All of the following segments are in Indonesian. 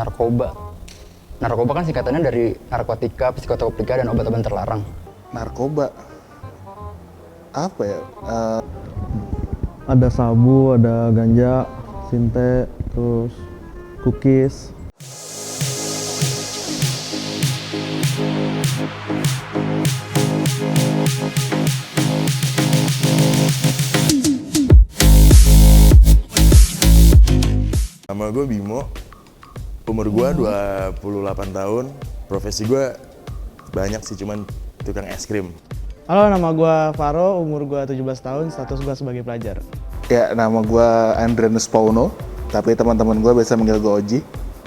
Narkoba. Narkoba kan singkatannya dari narkotika, psikotropika, dan obat-obatan terlarang. Narkoba apa ya? Ada sabu, ada ganja, sinte, terus cookies. Nama gue Bimo, umur gue 28 tahun, profesi gue banyak sih, cuman tukang es krim. Halo, nama gue Faro, umur gue 17 tahun, status gue sebagai pelajar. Ya, nama gue Andrianus Pauno, tapi teman-teman gue biasa manggil gue Oji.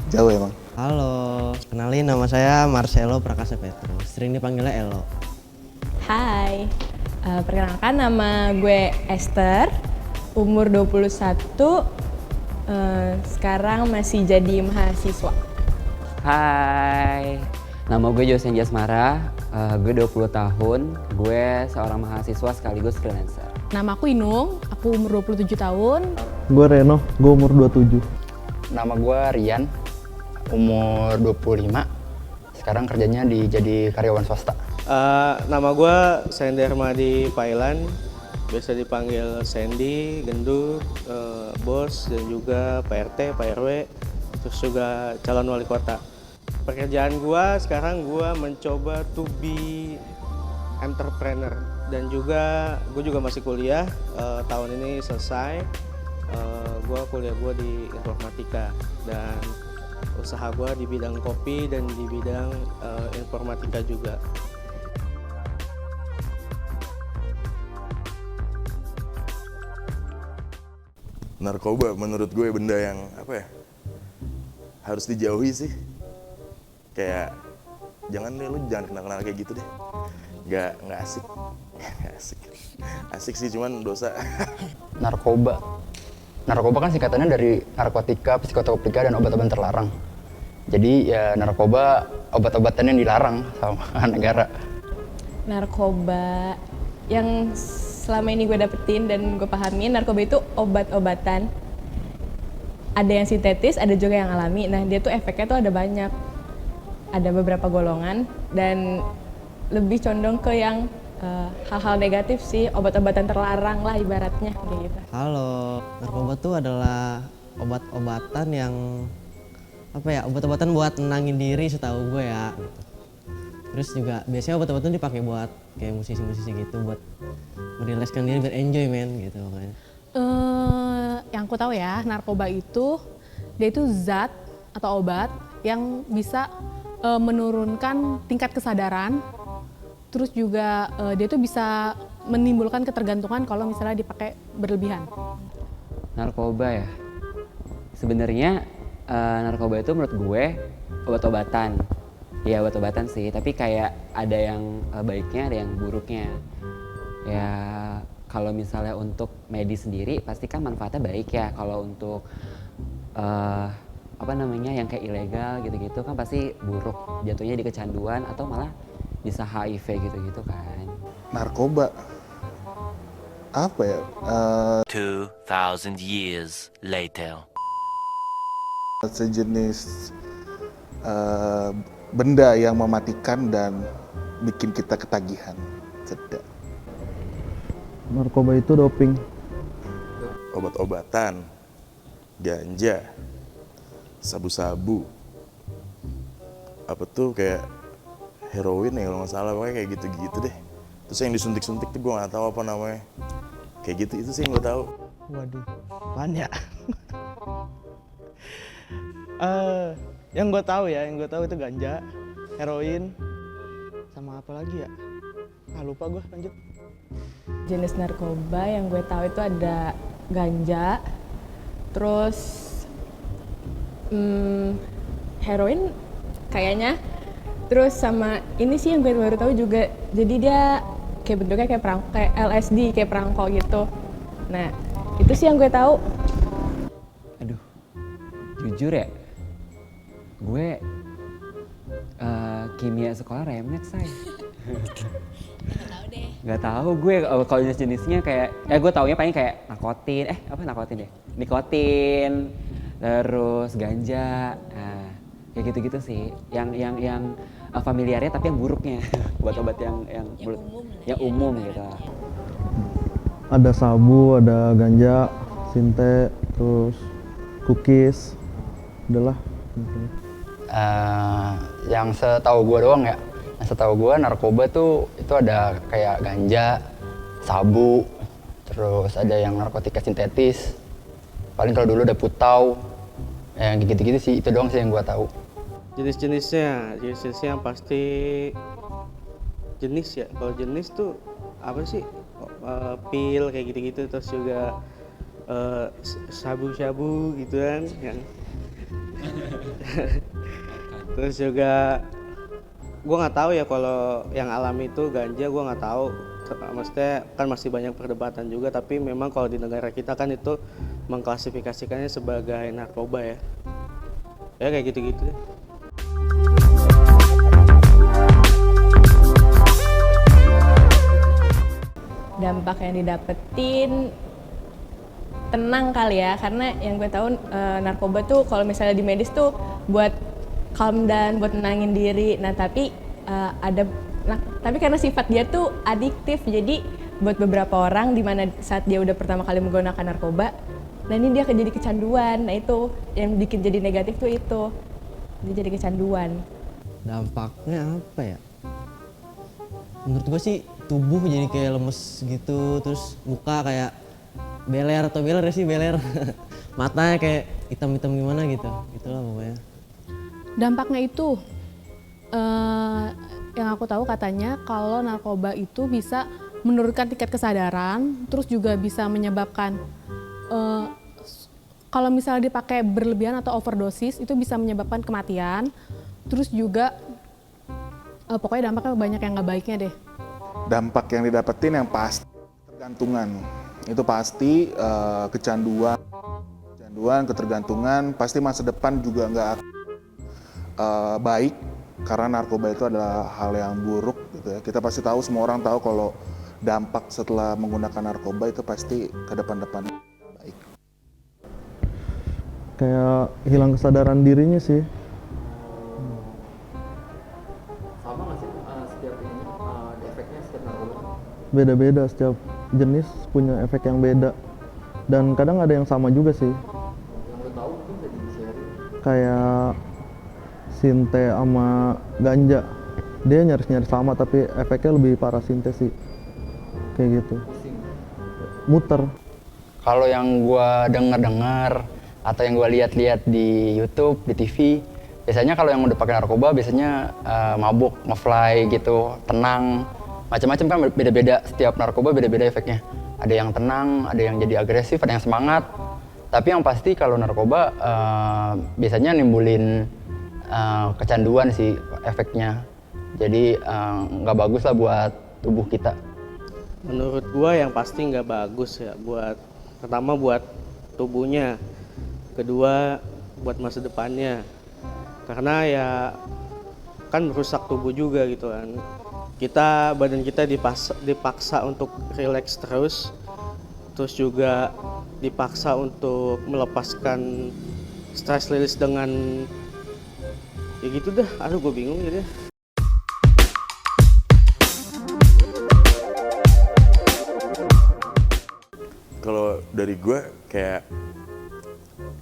Jauh emang. Halo, kenalin nama saya Marcelo Prakasa Petrus, sering dipanggilnya Elo. Hai, perkenalkan nama gue Esther, umur 21, sekarang masih jadi mahasiswa. Hai, nama gue Josen Jasmara, gue 20 tahun, gue seorang mahasiswa sekaligus freelancer. Nama aku Inung, aku umur 27 tahun. Gue Reno, gue umur 27. Nama gue Rian, umur 25, sekarang kerjanya jadi karyawan swasta. Nama gue Sandy Hermadi Pailan, biasa dipanggil Sandy, Gendut, Bos, dan juga Pak RT, Pak RW, terus juga calon wali kota. Pekerjaan gue sekarang gue mencoba to be entrepreneur, dan juga gue juga masih kuliah, tahun ini selesai. Gue kuliah gue di informatika, dan usaha gue di bidang kopi dan di bidang informatika juga. Narkoba menurut gue benda yang apa ya, harus dijauhi sih. Kayak jangan deh, lu jangan kenal-kenal kayak gitu deh. Nggak asik. Nggak asik. Asik sih, cuman dosa. Narkoba. Narkoba kan singkatannya dari narkotika, psikotropika, dan obat-obatan terlarang. Jadi ya narkoba obat-obatan yang dilarang sama negara. Narkoba yang selama ini gue dapetin dan gue pahamin, narkoba itu obat-obatan. Ada yang sintetis, ada juga yang alami. Nah, dia tuh efeknya tuh ada banyak. Ada beberapa golongan dan lebih condong ke yang hal-hal negatif sih, obat-obatan terlarang lah ibaratnya kayak gitu. Halo, narkoba tuh adalah obat-obatan yang obat-obatan buat nenangin diri setahu gue ya. Terus juga biasanya obat-obatan dipakai buat kayak musisi-musisi gitu, buat merilekskan diri, biar enjoy gitu kan. Yang aku tahu ya, narkoba itu dia itu zat atau obat yang bisa menurunkan tingkat kesadaran. Terus juga dia itu bisa menimbulkan ketergantungan kalau misalnya dipakai berlebihan. Narkoba ya, sebenarnya narkoba itu menurut gue obat-obatan. Ya obat-obatan sih, tapi kayak ada yang baiknya, ada yang buruknya. Ya kalau misalnya untuk medis sendiri pasti kan manfaatnya baik ya. Kalau untuk yang kayak ilegal gitu-gitu kan pasti buruk, jatuhnya di kecanduan atau malah bisa HIV gitu-gitu kan. Narkoba apa ya? 2000 years later. Sejenis benda yang mematikan dan bikin kita ketagihan. Sedap. Narkoba itu doping. Obat-obatan, ganja, sabu-sabu, apa tuh kayak heroin ya kalau nggak salah, pokoknya kayak gitu-gitu deh. Terus yang disuntik-suntik tuh gue nggak tahu apa namanya. Kayak gitu, itu sih yang gue tahu. Waduh, apaan ya? Yang gue tahu itu ganja, heroin, sama apa lagi ya? Lupa gue, lanjut. Jenis narkoba yang gue tahu itu ada ganja, terus heroin kayaknya, terus sama ini sih yang gue baru tahu juga. Jadi dia kayak bentuknya kayak LSD, kayak perangko gitu. Nah, itu sih yang gue tahu. Aduh, jujur ya, gue kimia sekolah remet say. Nggak tahu gue kalau jenis-jenisnya kayak gue taunya paling kayak nikotin deh, nikotin, terus ganja, kayak gitu-gitu sih. Yang familiarnya tapi yang buruknya. Obat-obat yang umum gitu. Ada sabu, ada ganja, sinte, terus cookies, udahlah. Yang setahu gue doang ya, yang setahu gue narkoba tuh itu ada kayak ganja, sabu, terus ada yang narkotika sintetis. Paling kalau dulu ada putau, yang gitu-gitu sih, itu doang sih yang gue tahu. Jenis-jenisnya yang pasti jenis ya. Kalau jenis tuh apa sih? Pil kayak gitu-gitu, terus juga sabu-sabu gitu kan yang terus juga gue nggak tahu ya kalau yang alami itu ganja, gue nggak tahu, maksudnya kan masih banyak perdebatan juga, tapi memang kalau di negara kita kan itu mengklasifikasikannya sebagai narkoba ya kayak gitu-gitu deh. Dampak yang didapetin tenang kali ya, karena yang gue tahu narkoba tuh kalau misalnya di medis tuh buat calm down, buat nenangin diri. Nah tapi tapi karena sifat dia tuh adiktif, jadi buat beberapa orang dimana saat dia udah pertama kali menggunakan narkoba, nah ini dia jadi kecanduan. Nah itu yang bikin jadi negatif tuh itu, dia jadi kecanduan. Dampaknya apa ya? Menurut gue sih tubuh jadi kayak lemes gitu, terus muka kayak beler sih beler. Matanya kayak hitam-hitam gimana gitu, itulah pokoknya. Dampaknya itu yang aku tahu katanya kalau narkoba itu bisa menurunkan tingkat kesadaran, terus juga bisa menyebabkan kalau misalnya dipakai berlebihan atau overdosis itu bisa menyebabkan kematian. Terus juga pokoknya dampaknya banyak yang nggak baiknya deh. Dampak yang didapetin yang pasti ketergantungan. Itu pasti kecanduan, ketergantungan, pasti masa depan juga nggak baik karena narkoba itu adalah hal yang buruk gitu ya. Kita pasti tahu, semua orang tahu kalau dampak setelah menggunakan narkoba itu pasti ke depan-depan baik. Kayak hilang kesadaran dirinya sih. Sama nggak sih setiap efeknya setiap narkoba? Beda-beda, setiap jenis punya efek yang beda. Dan kadang ada yang sama juga sih. Yang lo tahu mungkin bisa di-share. Kayak sinte sama ganja. Dia nyaris-nyaris sama tapi efeknya lebih parah sinte sih. Kayak gitu. Muter. Kalau yang gua dengar atau yang gua lihat-lihat di YouTube, di TV, biasanya kalau yang udah pakai narkoba biasanya mabuk, ngefly gitu, tenang, macam-macam kan beda-beda, setiap narkoba beda-beda efeknya. Ada yang tenang, ada yang jadi agresif, ada yang semangat. Tapi yang pasti kalau narkoba biasanya nimbulin kecanduan sih efeknya. Jadi nggak bagus lah buat tubuh kita. Menurut gua yang pasti nggak bagus ya, pertama buat tubuhnya, kedua buat masa depannya, karena ya kan merusak tubuh juga gitu kan. Badan kita dipaksa untuk rileks terus juga dipaksa untuk melepaskan stress release dengan ya gitu dah. Aduh gue bingung gitu ya. Kalau dari gue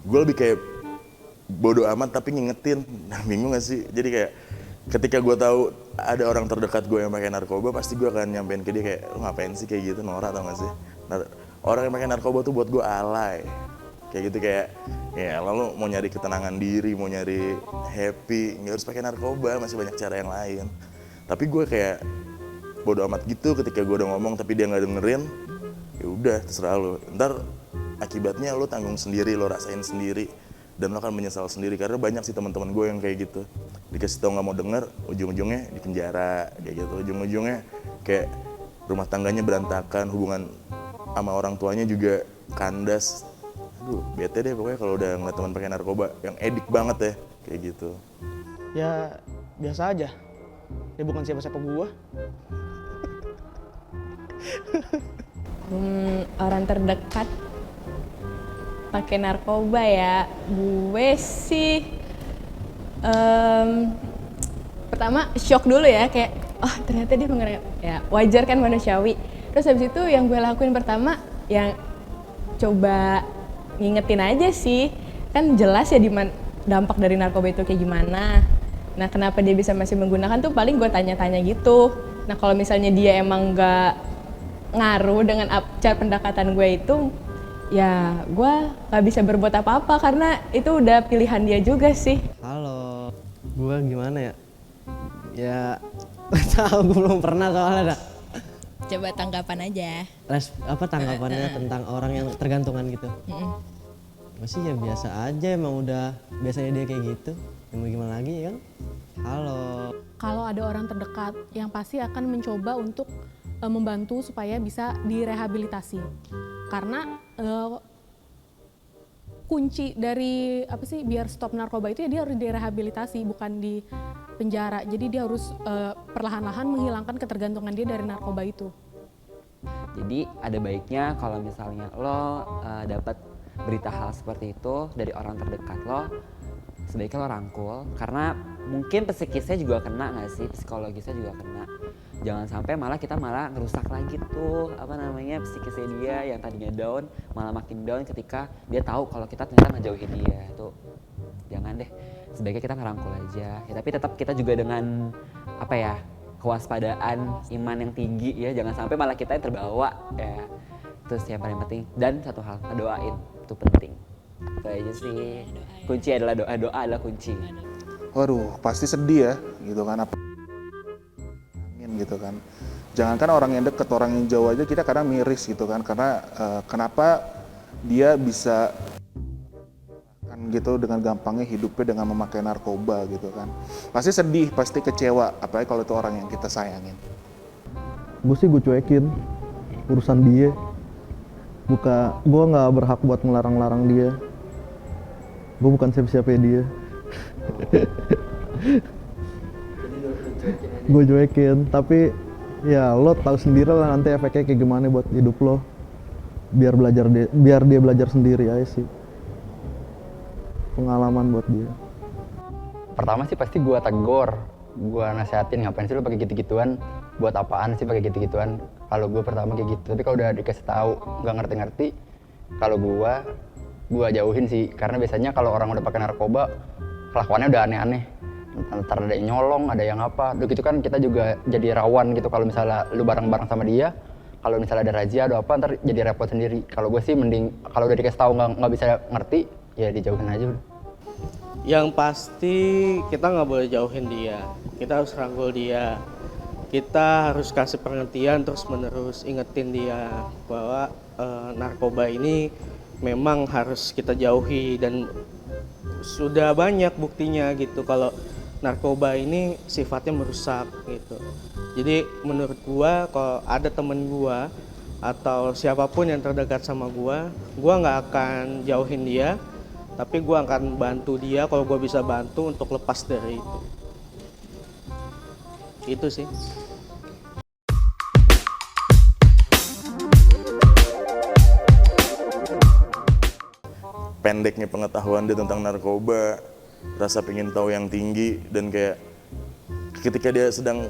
lebih kayak bodo amat tapi ngingetin. Nah, bingung gak sih? Jadi kayak ketika gue tahu ada orang terdekat gue yang pakai narkoba, pasti gue akan nyampein ke dia kayak, lu ngapain sih kayak gitu, norak tau gak sih? Orang yang pakai narkoba tuh buat gue alay. Kayak gitu, kayak ya lalu mau nyari ketenangan diri, mau nyari happy, nggak harus pakai narkoba, masih banyak cara yang lain. Tapi gue kayak bodo amat gitu ketika gue udah ngomong tapi dia nggak dengerin. Ya udah, terserah lo. Ntar akibatnya lo tanggung sendiri, lo rasain sendiri, dan lo akan menyesal sendiri. Karena banyak sih teman-teman gue yang kayak gitu, dikasih tau nggak mau denger, ujung-ujungnya di penjara kayak gitu. Ujung-ujungnya kayak rumah tangganya berantakan, hubungan sama orang tuanya juga kandas. Aduh, bete deh pokoknya kalau udah ngeliat teman pakai narkoba yang edik banget ya kayak gitu. Ya biasa aja, dia bukan siapa-siapa gua. Orang terdekat pakai narkoba ya, gue sih Pertama shock dulu ya, kayak oh ternyata dia pengereman, ya wajar kan, manusiawi. Terus habis itu yang gue lakuin pertama yang coba ngingetin aja sih, kan jelas ya dampak dari narkoba itu kayak gimana. Nah kenapa dia bisa masih menggunakan tuh paling gue tanya-tanya gitu. Nah kalau misalnya dia emang nggak ngaruh dengan cara pendekatan gue itu, ya gue nggak bisa berbuat apa-apa karena itu udah pilihan dia juga sih. Halo, gue gimana ya? Ya tahu, gue belum pernah soalnya dah. Coba tanggapan aja. Tanggapannya tentang orang yang tergantungan gitu. Gue sih ya biasa aja, emang udah biasanya dia kayak gitu. Ya mau gimana lagi ya kan? Halo. Kalau ada orang terdekat yang pasti akan mencoba untuk membantu supaya bisa direhabilitasi. Karena kunci dari biar stop narkoba itu ya dia harus direhabilitasi, bukan di penjara. Jadi dia harus perlahan-lahan menghilangkan ketergantungan dia dari narkoba itu. Jadi ada baiknya kalau misalnya lo dapat berita hal seperti itu dari orang terdekat lo, sebaiknya lo rangkul, karena mungkin psikisnya juga kena nggak sih, psikologisnya juga kena. Jangan sampai kita malah ngerusak lagi tuh psikisnya dia yang tadinya down malah makin down ketika dia tahu kalau kita ternyata ngejauhin dia. Tuh jangan deh, sebaiknya kita ngerangkul aja ya, tapi tetap kita juga dengan kewaspadaan, iman yang tinggi ya, jangan sampai malah kita yang terbawa ya. Terus yang paling penting, dan satu hal, ngedoain itu penting. Itu aja sih, kunci adalah doa, doa adalah kunci. Waduh, pasti sedih ya gitu kan, gitu kan. Jangankan orang yang deket, orang yang jauh aja kita kadang miris gitu kan, karena kenapa dia bisa gitu dengan gampangnya hidupnya dengan memakai narkoba gitu kan. Pasti sedih, pasti kecewa, apalagi kalau itu orang yang kita sayangin. Gue sih gue cuekin urusan dia. Gue nggak berhak buat ngelarang-larang dia. Gue bukan siapa-siapa dia. Gue cuekin, tapi ya lo tahu sendiri lah nanti efeknya kayak gimana buat hidup lo. Biar dia belajar sendiri aja sih. Pengalaman buat dia. Pertama sih pasti gue tegur, gue nasehatin, ngapain sih lo pakai gitu-gituan, buat apaan sih pakai gitu-gituan. Kalau gue pertama kayak gitu, tapi kalau udah dikasih tahu nggak ngerti-ngerti, kalau gue jauhin sih, karena biasanya kalau orang udah pakai narkoba kelakuannya udah aneh-aneh. Ntar ada yang nyolong, ada yang apa, udah gitu kan kita juga jadi rawan gitu kalau misalnya lu bareng-bareng sama dia. Kalau misalnya ada razia atau apa, ntar jadi repot sendiri. Kalau gue sih mending kalau udah dikasih tahu nggak bisa ngerti, ya dijauhin aja udah. Yang pasti kita nggak boleh jauhin dia, kita harus rangkul dia, kita harus kasih pengertian terus menerus, ingetin dia bahwa narkoba ini memang harus kita jauhi, dan sudah banyak buktinya gitu kalau narkoba ini sifatnya merusak gitu. Jadi menurut gua kalau ada temen gua atau siapapun yang terdekat sama gua nggak akan jauhin dia, tapi gue akan bantu dia kalau gue bisa bantu untuk lepas dari itu. Itu sih. Pendeknya pengetahuan dia tentang narkoba, rasa pengen tahu yang tinggi, dan kayak ketika dia sedang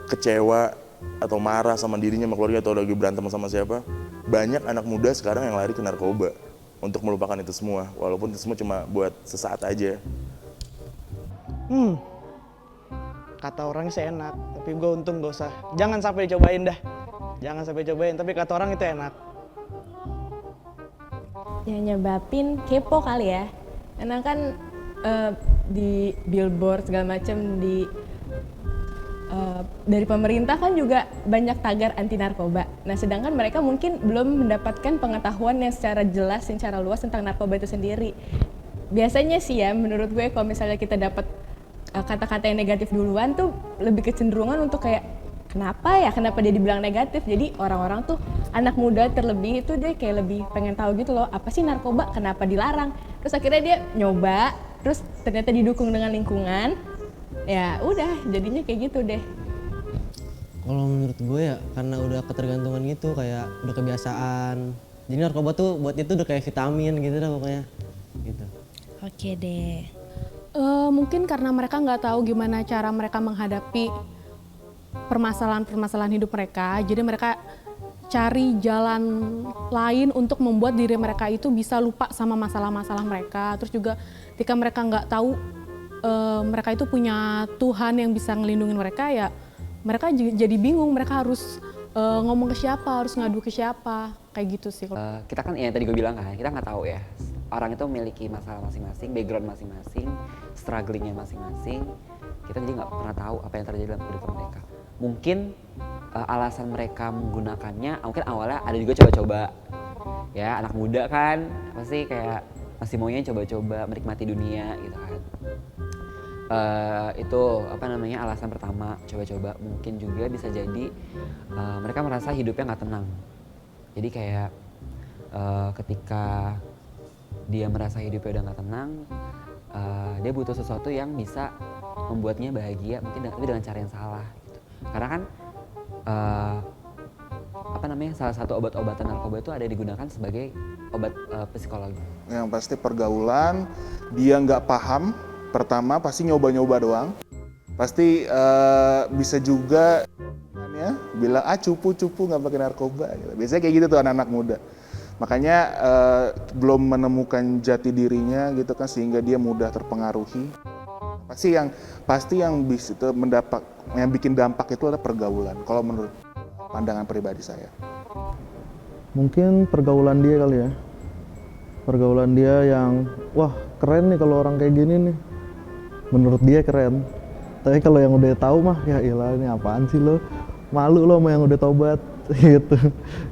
kecewa atau marah sama dirinya, sama keluarga, atau lagi berantem sama siapa, banyak anak muda sekarang yang lari ke narkoba untuk melupakan itu semua, walaupun itu semua cuma buat sesaat aja. Kata orang sih enak, tapi gue untung gak usah. Jangan sampai dicobain dah. Jangan sampai cobain, tapi kata orang itu enak. Ya nyebabin kepo kali ya. Karena kan di billboard segala macam dari pemerintah kan juga banyak tagar anti narkoba. Nah, sedangkan mereka mungkin belum mendapatkan pengetahuan yang secara jelas, secara luas tentang narkoba itu sendiri. Biasanya sih ya, menurut gue kalau misalnya kita dapat kata-kata yang negatif duluan tuh lebih kecenderungan untuk kayak kenapa dia dibilang negatif. Jadi orang-orang tuh anak muda terlebih itu dia kayak lebih pengen tahu gitu loh, apa sih narkoba, kenapa dilarang. Terus akhirnya dia nyoba, terus ternyata didukung dengan lingkungan. Ya udah jadinya kayak gitu deh. Kalau menurut gue ya karena udah ketergantungan gitu, kayak udah kebiasaan. Jadi narkoba tuh buat itu udah kayak vitamin gitu dah pokoknya gitu. Oke deh. Mungkin karena mereka nggak tahu gimana cara mereka menghadapi permasalahan-permasalahan hidup mereka, jadi mereka cari jalan lain untuk membuat diri mereka itu bisa lupa sama masalah-masalah mereka. Terus juga ketika mereka nggak tahu mereka itu punya Tuhan yang bisa ngelindungin mereka, ya mereka jadi bingung, mereka harus ngomong ke siapa, harus ngadu ke siapa, kayak gitu sih. Kita kan yang tadi gue bilang kan, kita nggak tahu ya, orang itu memiliki masalah masing-masing, background masing-masing, strugglingnya masing-masing. Kita jadi nggak pernah tahu apa yang terjadi dalam kehidupan mereka. Mungkin alasan mereka menggunakannya, mungkin awalnya ada juga coba-coba. Ya, anak muda kan, pasti kayak masih maunya coba-coba menikmati dunia gitu kan. Itu apa namanya, alasan pertama, coba-coba. Mungkin juga bisa jadi mereka merasa hidupnya nggak tenang. Jadi kayak ketika dia merasa hidupnya udah nggak tenang, dia butuh sesuatu yang bisa membuatnya bahagia, mungkin tapi dengan cara yang salah gitu. Karena kan apa namanya, salah satu obat-obatan narkoba itu ada digunakan sebagai obat psikologi. Yang pasti pergaulan, dia nggak paham, pertama pasti nyoba-nyoba doang. Pasti bisa juga ya, bilang cupu-cupu nggak pakai narkoba gitu. Biasanya kayak gitu tuh anak-anak muda. Makanya belum menemukan jati dirinya gitu kan, sehingga dia mudah terpengaruhi. Pasti yang bisa itu yang bikin dampak itu adalah pergaulan. Kalau menurut pandangan pribadi saya. Mungkin pergaulan dia kali ya. Pergaulan dia yang wah keren nih kalau orang kayak gini nih. Menurut dia keren. Tapi kalau yang udah tahu mah ya ilah ini apaan sih lo? Malu lo sama yang udah tobat gitu.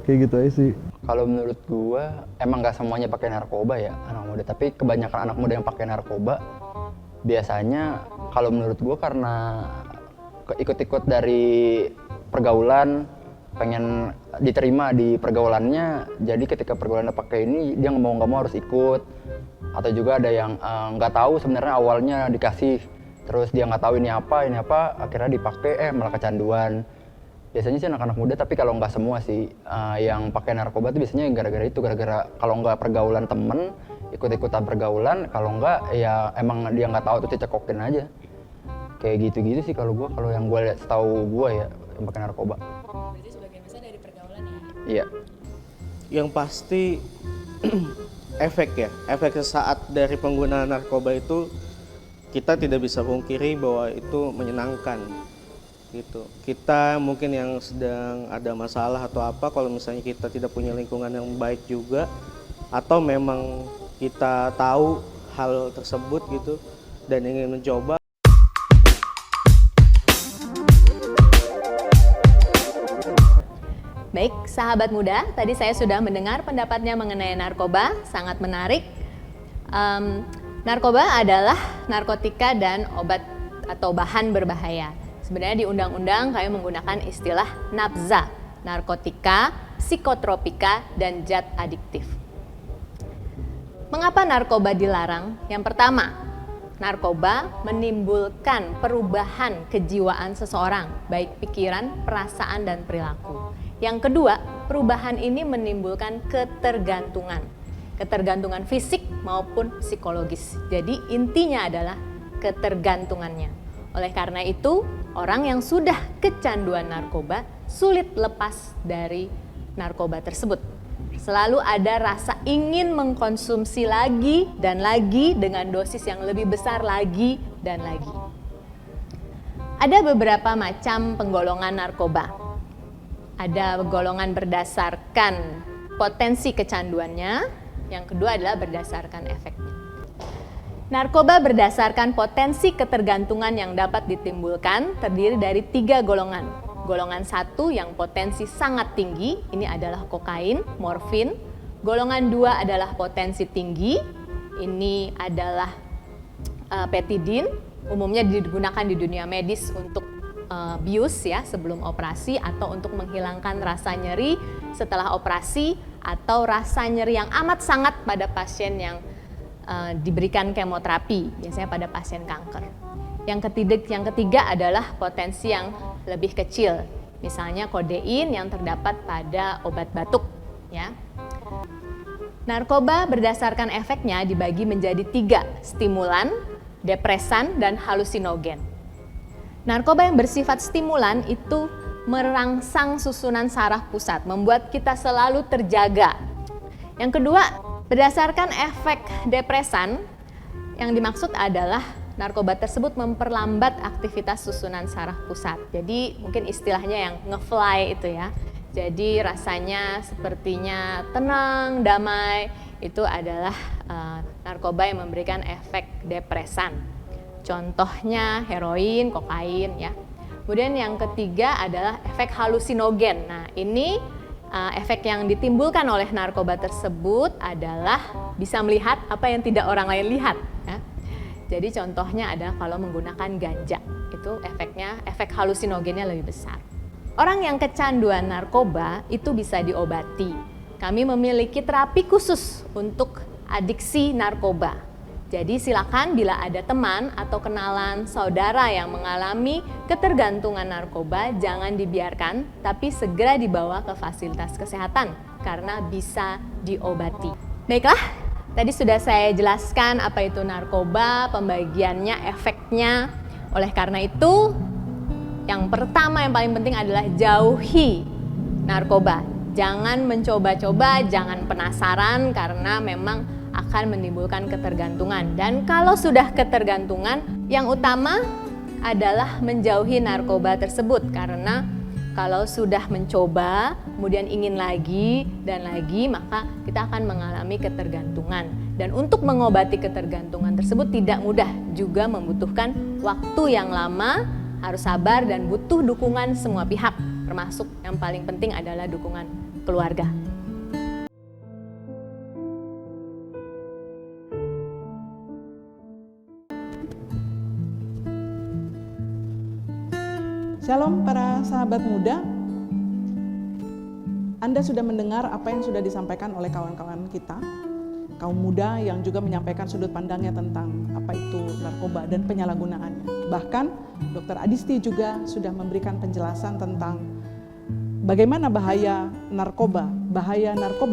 Kayak gitu aja sih. Kalau menurut gua emang nggak semuanya pakai narkoba ya anak muda, tapi kebanyakan anak muda yang pakai narkoba biasanya kalau menurut gua karena ikut-ikut dari pergaulan, pengen diterima di pergaulannya, jadi ketika pergaulannya pakai ini dia nggak mau harus ikut. Atau juga ada yang nggak tahu sebenarnya awalnya dikasih, terus dia nggak tahu ini apa, akhirnya dipakai malah kecanduan. Biasanya sih anak-anak muda, tapi kalau nggak semua sih yang pakai narkoba itu biasanya gara-gara kalau nggak pergaulan temen, ikut-ikutan pergaulan, kalau nggak ya emang dia nggak tahu tuh dicekokin aja. Kayak gitu-gitu sih kalau yang gue lihat, setahu gue ya yang pakai narkoba. Berarti sebagian besar dari pergaulan ya? Iya. Yang pasti efek sesaat dari penggunaan narkoba itu kita tidak bisa pungkiri bahwa itu menyenangkan gitu. Kita mungkin yang sedang ada masalah atau apa, kalau misalnya kita tidak punya lingkungan yang baik juga, atau memang kita tahu hal tersebut gitu dan ingin mencoba. Baik, sahabat muda, tadi saya sudah mendengar pendapatnya mengenai narkoba, sangat menarik. Narkoba adalah narkotika dan obat atau bahan berbahaya. Sebenarnya di undang-undang kami menggunakan istilah nafza, narkotika, psikotropika, dan zat adiktif. Mengapa narkoba dilarang? Yang pertama, narkoba menimbulkan perubahan kejiwaan seseorang, baik pikiran, perasaan, dan perilaku. Yang kedua, perubahan ini menimbulkan ketergantungan. Ketergantungan fisik maupun psikologis. Jadi intinya adalah ketergantungannya. Oleh karena itu, orang yang sudah kecanduan narkoba sulit lepas dari narkoba tersebut. Selalu ada rasa ingin mengkonsumsi lagi dan lagi dengan dosis yang lebih besar lagi dan lagi. Ada beberapa macam penggolongan narkoba. Ada golongan berdasarkan potensi kecanduannya, yang kedua adalah berdasarkan efeknya. Narkoba berdasarkan potensi ketergantungan yang dapat ditimbulkan terdiri dari 3 golongan. Golongan 1 yang potensi sangat tinggi, ini adalah kokain, morfin. Golongan 2 adalah potensi tinggi, ini adalah petidin, umumnya digunakan di dunia medis untuk bius ya sebelum operasi atau untuk menghilangkan rasa nyeri setelah operasi atau rasa nyeri yang amat sangat pada pasien yang diberikan kemoterapi, biasanya pada pasien kanker. Yang ketiga adalah potensi yang lebih kecil, misalnya kodein yang terdapat pada obat batuk ya. Narkoba berdasarkan efeknya dibagi menjadi 3, stimulan, depresan, dan halusinogen. Narkoba yang bersifat stimulan itu merangsang susunan saraf pusat, membuat kita selalu terjaga. Yang kedua, berdasarkan efek depresan, yang dimaksud adalah narkoba tersebut memperlambat aktivitas susunan saraf pusat. Jadi mungkin istilahnya yang nge-fly itu ya. Jadi rasanya sepertinya tenang, damai, itu adalah narkoba yang memberikan efek depresan. Contohnya heroin, kokain ya. Kemudian yang ketiga adalah efek halusinogen. Nah ini efek yang ditimbulkan oleh narkoba tersebut adalah bisa melihat apa yang tidak orang lain lihat. Ya. Jadi contohnya adalah kalau menggunakan ganja, itu efek halusinogennya lebih besar. Orang yang kecanduan narkoba itu bisa diobati. Kami memiliki terapi khusus untuk adiksi narkoba. Jadi silakan bila ada teman atau kenalan saudara yang mengalami ketergantungan narkoba, jangan dibiarkan, tapi segera dibawa ke fasilitas kesehatan karena bisa diobati. Baiklah, tadi sudah saya jelaskan apa itu narkoba, pembagiannya, efeknya. Oleh karena itu, yang pertama yang paling penting adalah jauhi narkoba. Jangan mencoba-coba, jangan penasaran karena memang akan menimbulkan ketergantungan. Dan kalau sudah ketergantungan, yang utama adalah menjauhi narkoba tersebut karena kalau sudah mencoba, kemudian ingin lagi dan lagi, maka kita akan mengalami ketergantungan. Dan untuk mengobati ketergantungan tersebut tidak mudah, juga membutuhkan waktu yang lama, harus sabar dan butuh dukungan semua pihak, termasuk yang paling penting adalah dukungan keluarga. Shalom para sahabat muda, Anda sudah mendengar apa yang sudah disampaikan oleh kawan-kawan kita, kaum muda yang juga menyampaikan sudut pandangnya tentang apa itu narkoba dan penyalahgunaannya. Bahkan Dr. Adisti juga sudah memberikan penjelasan tentang bagaimana bahaya narkoba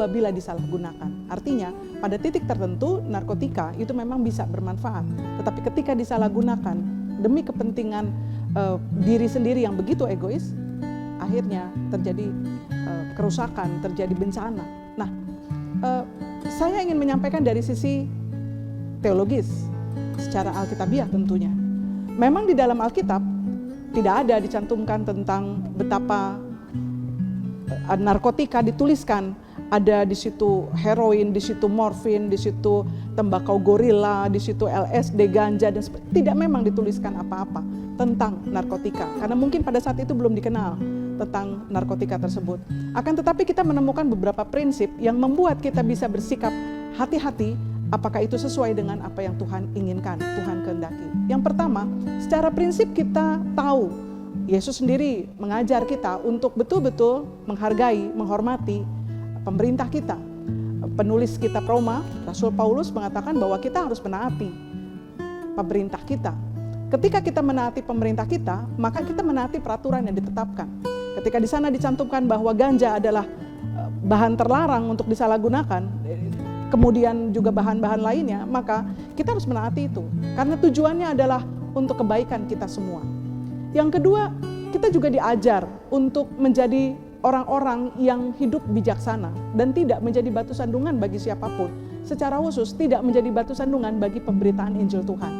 bila disalahgunakan. Artinya pada titik tertentu narkotika itu memang bisa bermanfaat, tetapi ketika disalahgunakan demi kepentingan diri sendiri yang begitu egois, akhirnya terjadi kerusakan, terjadi bencana. Nah, saya ingin menyampaikan dari sisi teologis, secara alkitabiah tentunya. Memang di dalam Alkitab tidak ada dicantumkan tentang betapa narkotika dituliskan. Ada di situ heroin, di situ morfin, di situ tembakau gorila, di situ LSD, ganja, dan tidak memang dituliskan apa-apa tentang narkotika. Karena mungkin pada saat itu belum dikenal tentang narkotika tersebut. Akan tetapi kita menemukan beberapa prinsip yang membuat kita bisa bersikap hati-hati apakah itu sesuai dengan apa yang Tuhan inginkan, Tuhan kehendaki. Yang pertama, secara prinsip kita tahu Yesus sendiri mengajar kita untuk betul-betul menghargai, menghormati pemerintah kita. Penulis kitab Roma, Rasul Paulus mengatakan bahwa kita harus menaati pemerintah kita. Ketika kita menaati pemerintah kita, maka kita menaati peraturan yang ditetapkan. Ketika di sana dicantumkan bahwa ganja adalah bahan terlarang untuk disalahgunakan, kemudian juga bahan-bahan lainnya, maka kita harus menaati itu. Karena tujuannya adalah untuk kebaikan kita semua. Yang kedua, kita juga diajar untuk menjadi orang-orang yang hidup bijaksana dan tidak menjadi batu sandungan bagi siapapun. Secara khusus tidak menjadi batu sandungan bagi pemberitaan Injil Tuhan.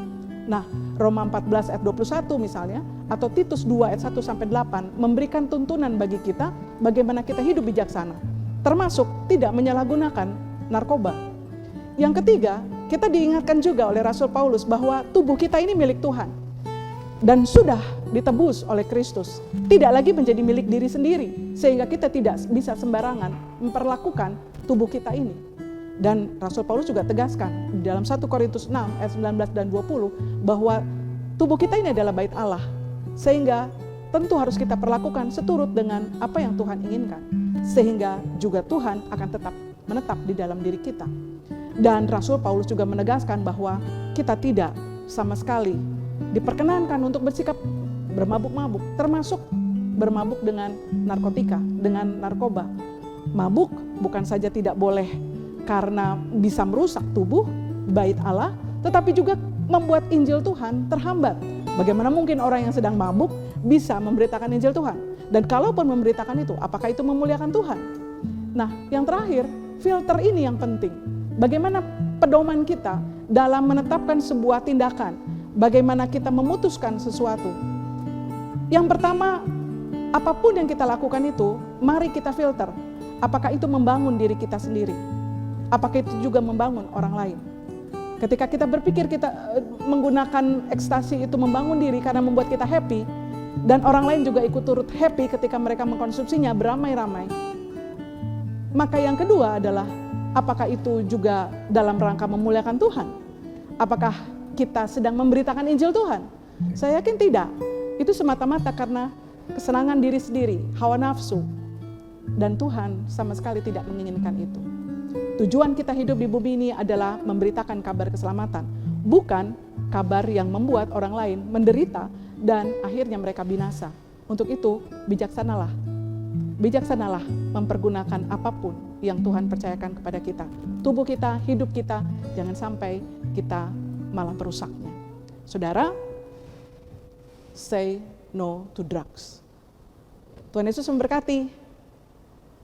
Nah, Roma 14 ayat 21 misalnya, atau Titus 2 ayat 1 sampai 8 memberikan tuntunan bagi kita bagaimana kita hidup bijaksana, termasuk tidak menyalahgunakan narkoba. Yang ketiga, kita diingatkan juga oleh Rasul Paulus bahwa tubuh kita ini milik Tuhan dan sudah ditebus oleh Kristus, tidak lagi menjadi milik diri sendiri, sehingga kita tidak bisa sembarangan memperlakukan tubuh kita ini. Dan Rasul Paulus juga tegaskan di dalam 1 Korintus 6 ayat 19 dan 20 bahwa tubuh kita ini adalah bait Allah, sehingga tentu harus kita perlakukan seturut dengan apa yang Tuhan inginkan, sehingga juga Tuhan akan tetap menetap di dalam diri kita. Dan Rasul Paulus juga menegaskan bahwa kita tidak sama sekali diperkenankan untuk bersikap bermabuk-mabuk, termasuk bermabuk dengan narkotika, dengan narkoba. Mabuk bukan saja tidak boleh karena bisa merusak tubuh, bait Allah, tetapi juga membuat Injil Tuhan terhambat. Bagaimana mungkin orang yang sedang mabuk bisa memberitakan Injil Tuhan? Dan kalaupun memberitakan itu, apakah itu memuliakan Tuhan? Nah, yang terakhir, filter ini yang penting. Bagaimana pedoman kita dalam menetapkan sebuah tindakan? Bagaimana kita memutuskan sesuatu? Yang pertama, apapun yang kita lakukan itu, mari kita filter. Apakah itu membangun diri kita sendiri? Apakah itu juga membangun orang lain? Ketika kita berpikir kita menggunakan ekstasi itu membangun diri karena membuat kita happy, dan orang lain juga ikut turut happy ketika mereka mengkonsumsinya beramai-ramai, maka yang kedua adalah apakah itu juga dalam rangka memuliakan Tuhan? Apakah kita sedang memberitakan Injil Tuhan? Saya yakin tidak. Itu semata-mata karena kesenangan diri sendiri, hawa nafsu, dan Tuhan sama sekali tidak menginginkan itu. Tujuan kita hidup di bumi ini adalah memberitakan kabar keselamatan, bukan kabar yang membuat orang lain menderita dan akhirnya mereka binasa. Untuk itu, bijaksanalah. Bijaksanalah mempergunakan apapun yang Tuhan percayakan kepada kita. Tubuh kita, hidup kita, jangan sampai kita malah merusaknya. Saudara, say no to drugs. Tuhan Yesus memberkati.